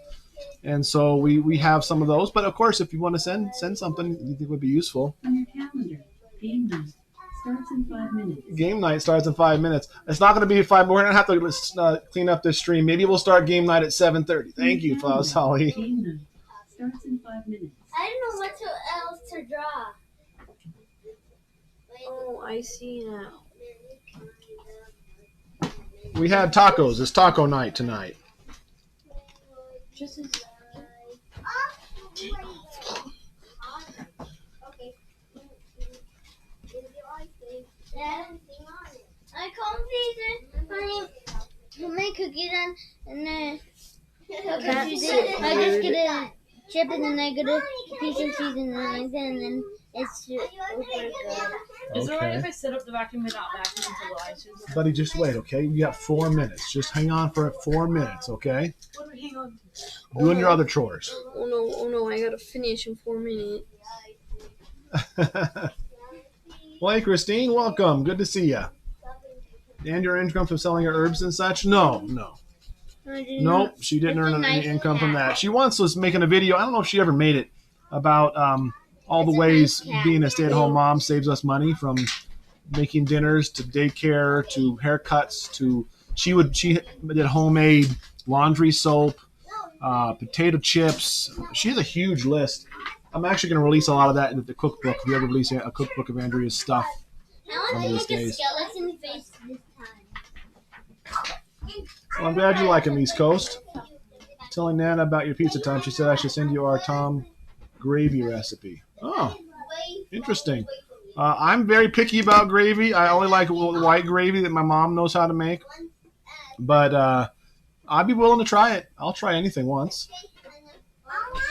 And so we have some of those. But, of course, if you want to send something you think would be useful. On your calendar, game night starts in 5 minutes. Game night starts in 5 minutes. It's not going to be 5. We're going to have to clean up this stream. Maybe we'll start game night at 7:30. Thank you, Klaus Holly. Game night starts in 5 minutes. I don't know what else to draw. Oh, I see now. We had tacos. It's taco night tonight. Just as I come please put my cookies on and then I just get a chip and then I get a piece of cheese and then like that and then it's super good. Is it alright if Okay. I set up the vacuum without vacuum until the ice is? Buddy, just wait, okay? You got 4 minutes. Just hang on for 4 minutes, okay? What do we hang on to? Doing your other chores. oh no, I gotta finish in 4 minutes. Well, hey, Christine, welcome. Good to see you. And your income from selling your herbs and such? No. Nope, she didn't earn any income from that. She once was making a video. I don't know if she ever made it about all the ways being a stay-at-home mom saves us money, from making dinners to daycare to haircuts to she did homemade laundry soap, potato chips. She has a huge list. I'm actually going to release a lot of that in the cookbook. If you ever release a cookbook of Andrea's stuff. I One of want to these make a days. skeleton face this time. Well, I'm glad you like them, East Coast. Telling Nana about your pizza time, she said I should send you our Tom gravy recipe. Oh, interesting. I'm very picky about gravy. I only like white gravy that my mom knows how to make. But I'd be willing to try it. I'll try anything once. I want to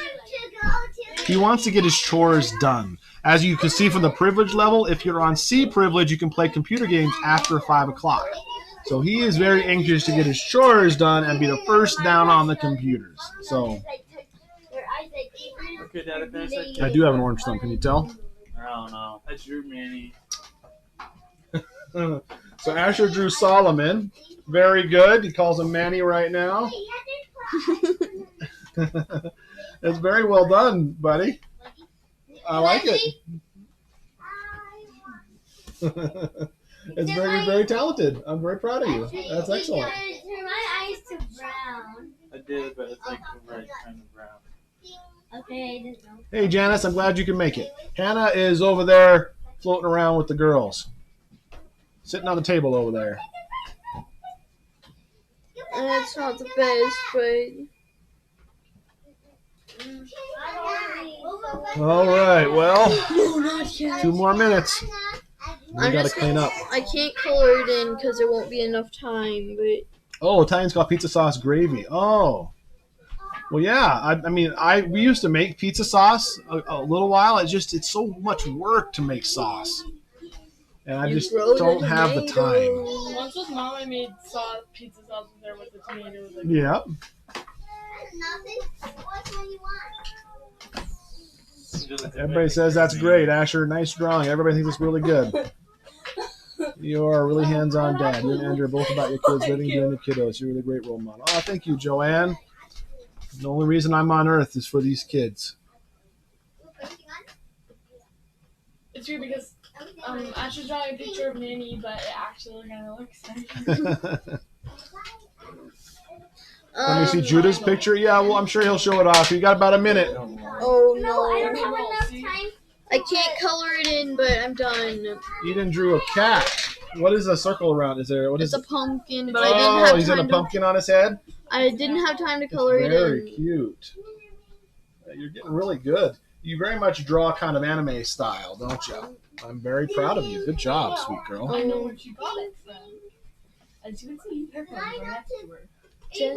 go to He wants to get his chores done. As you can see from the privilege level, if you're on C privilege, you can play computer games after 5 o'clock. So he is very anxious to get his chores done and be the first down on the computers. So Okay, Dad, finish that. I do have an orange thumb. Can you tell? I don't know. I drew Manny. So Asher drew Solomon. Very good. He calls him Manny right now. It's very well done, buddy. I like it. It's very, very talented. I'm very proud of you. That's excellent. Turn my eyes to brown. I did, but it's like the right kind of brown. Okay, I didn't know. Hey, Janice, I'm glad you can make it. Hannah is over there floating around with the girls. Sitting on the table over there. It's not the best, but All right, well, no, not yet. 2 more minutes. We I'm got to just clean up. I can't color it in because there won't be enough time. But Oh, Italian's got pizza sauce gravy. Oh. Well, yeah. We used to make pizza sauce a little while. It's so much work to make sauce. And I just don't have the time. Once with Mom, I made pizza sauce with there with the tomatoes. Like, Yeah. Everybody says that's great, Asher. Nice drawing. Everybody thinks it's really good. You are a really hands-on dad. You and Andrea are both about your kids, living doing your kiddos. You're a really great role model. Oh, thank you, Joanne. The only reason I'm on Earth is for these kids. it's weird because Asher's drawing a picture of Nanny, but it actually kind of looks like. Let me see Judah's picture. Yeah, well, I'm sure he'll show it off. You got about a minute. oh No, I no, don't have enough time. I can't color it in, but I'm done. Eden drew a cat. What is a circle around? Is there? What is It's a it? pumpkin, but I Oh, didn't have he's in a time. pumpkin on his head. I didn't have time to color it Very in. cute. You're getting really good. You very much draw kind of anime style, don't you? I'm very proud of you. Good job, sweet girl. I know where she got it from. As you can see, her phone's right next to her.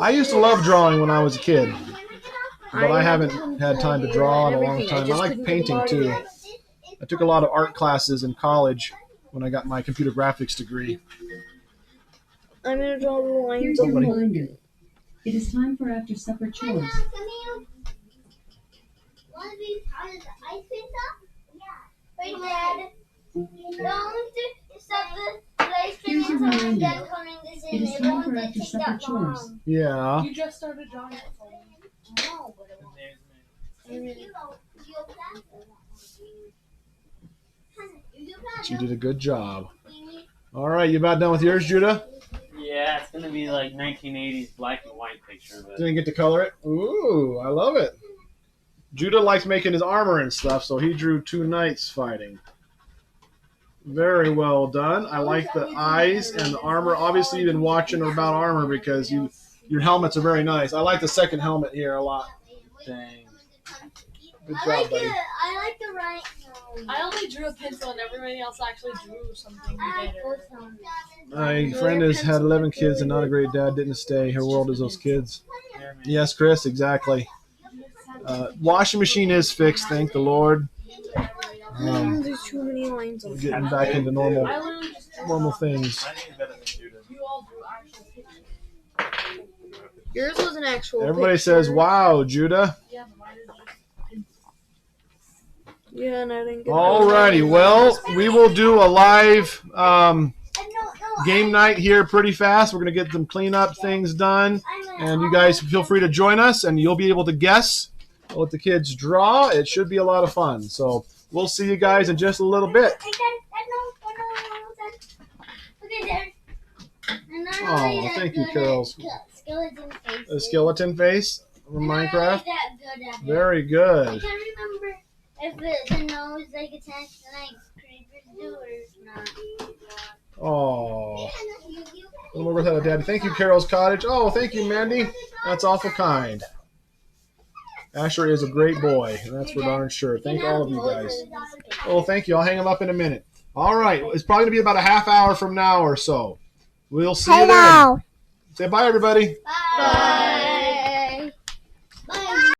I used to love drawing when I was a kid, but I haven't had time to draw in a long time. I like painting too. I took a lot of art classes in college when I got my computer graphics degree. I'm gonna draw the lines. Here's your reminder. It is time for after supper chores. Want to be part of the ice cream shop? Yeah. Wait, Dad. Don't stop the ice cream Here's your until I'm reminder. done coloring this in. It is It time won't for after take supper that chores. long. Yeah. You just started drawing it for me. No, but it won't. She did a good job. All right, you about done with yours, Judah? Yeah, it's gonna be like 1980s black and white picture, but Didn't get to color it? Ooh, I love it. Judah likes making his armor and stuff, so he drew 2 knights fighting. Very well done. I like the eyes and the armor. Obviously, you've been watching about armor because your helmets are very nice. I like the second helmet here a lot. dang. Good job, buddy. I like the right. I only drew a pencil and everybody else actually drew something better. My friend has had 11 kids and not a great dad. Didn't stay. Her world is those kids. Here, man. Yes, Chris, exactly. Washing machine is fixed, thank the Lord. There's too many lines We're on getting back into normal I literally just drew normal something. things. I think it's better than Judah. You all drew actual pictures. Yours was an actual. Everybody picture. says, "Wow, Judah." Yeah, but mine is just pencil. Yeah, and I didn't get. Alrighty, well, we will do a live game night here pretty fast. We're gonna get some cleanup things done, and you guys feel free to join us, and you'll be able to guess what the kids draw. It should be a lot of fun. So we'll see you guys in just a little bit. Oh, thank you, Carol's. Skeleton face. A skeleton face from I'm not Minecraft. really that good at it. Very I good. can't remember if the nose like attacks like creepers do or not. Oh, I'm over with Daddy. Thank you, Carol's Cottage. Oh, thank you, Mandy. That's awful kind. Asher is a great boy, and that's for darn sure. Thank all of you guys. Oh, thank you. I'll hang them up in a minute. All right. It's probably going to be about a half hour from now or so. We'll see you then. Say bye, everybody. Bye.